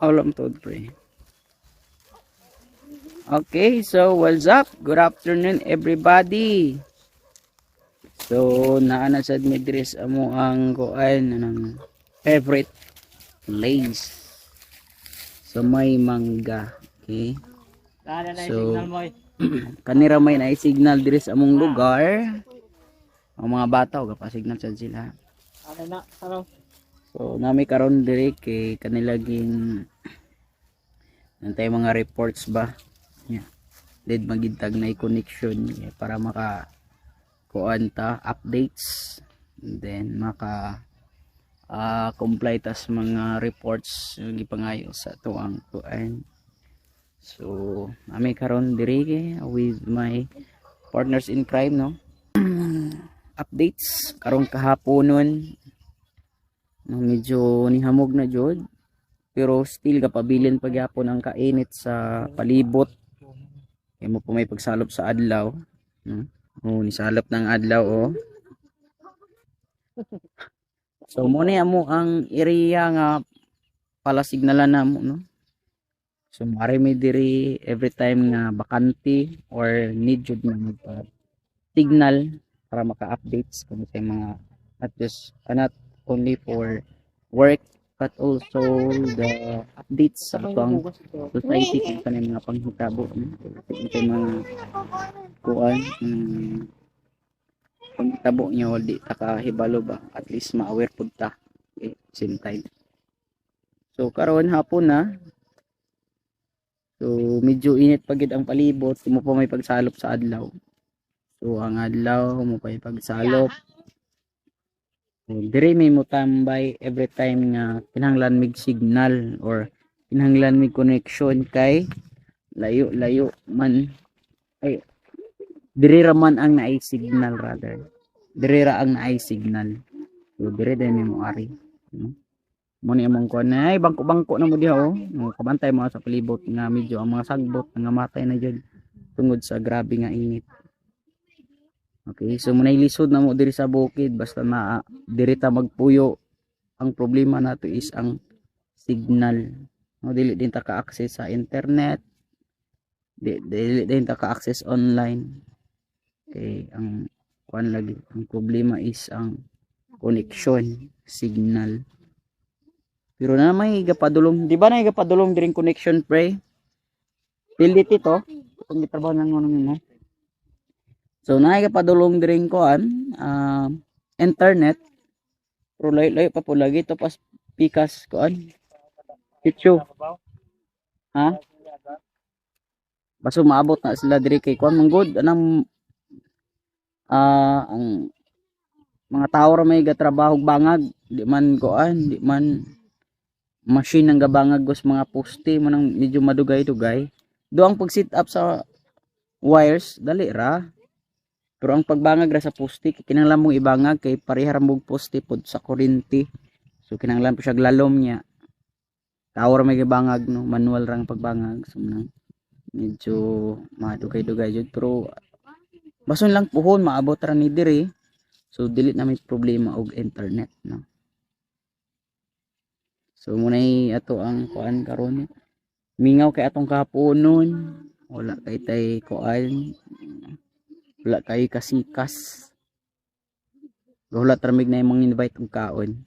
Alam to, pre. Okay, so what's up? Good afternoon, everybody. So, naana sad mi diri sa amo ang kuan ng favorite place sa may mangga. Okay. So, kanira may na signal diri sa among lugar. Ang mga bata og pa-signal sad sila. So, nami karon diri kay kanilaging nantay mga reports ba. Yeah. Did magintag na connection para maka kuan ta updates and then maka comply tas mga reports yung gipangayo sa tuang kuan. So ami karon diri with my partners in crime no. Updates karon kahaponon no, medyo nihamog na jud pero still kapabilin pagyapon ang kainit sa palibot. Kaya mo po may pagsalop sa adlaw. Oh, nisalop ng adlaw oh. So mo ni amo ang area nga pala signalan namo no. So mare mi diri every time nga bakante or need jud na magpa signal para maka-updates kung sa mga not only for work but also the updates sa atong society kung sa mga panghitabo sa mga kuan panghitabo nyo di takahibalo ba at least ma-aware pud ta same time. So karon hapon na so medyo init pagid ang palibot mo pa may pagsalop sa adlaw. So ang adlaw mo pa pagsalop diri may motambay every time nga kinahanglan mig signal or kinahanglan mig connection kay layo man ay diri ra man ang naay signal rather diri ra ang naay signal so diri din mo ari mo ni among kuan ay bangko na mo diha oh kabantay mo sa palibot nga medyo ang mga sagbot nga matay na jud tungod sa grabe nga init. Okay, so muna ilisod na mo diri sa bukid basta na diri ta magpuyo. Ang problema nato is ang signal. No, dili din ta ka-access sa internet. Dili din ta ka-access online. Okay, ang kuan lagi, ang problema is ang connection, signal. Pero na may gapadulong, di ba na gapadulong diring connection pre? Pilit ito, kung gitrabaho nang ngono mo. So naay padulong diring kuan internet pero layo pa po lagi to pas pikas kuan pityo ha baso maabot na sila diri kay kuan manggod anang ang mga tao ra may gatrabaho bangag di man kuan di man machine ang gabangag gos mga poste mo nang medyo madugay-dugay do ang pag sit up sa wires dali ra. Pero ang pagbangag ra sa poste kinahanglan mong ibangag kay pareha ra mog poste pod sa kuryente. So kinahanglan po siya glalom niya. Tower may gibangag no, manual ra ang pagbangag. So medyo madugay-dugay jud pero bason lang puhon maabot ra ni diri. So dili na may problema og internet no. So munay ato ang kuan karon. Mingaw kay atong kahaponon. Wala kay tay kuan. Wala kayo kasikas. Gahulat ramig na yung mga invite ng kaon.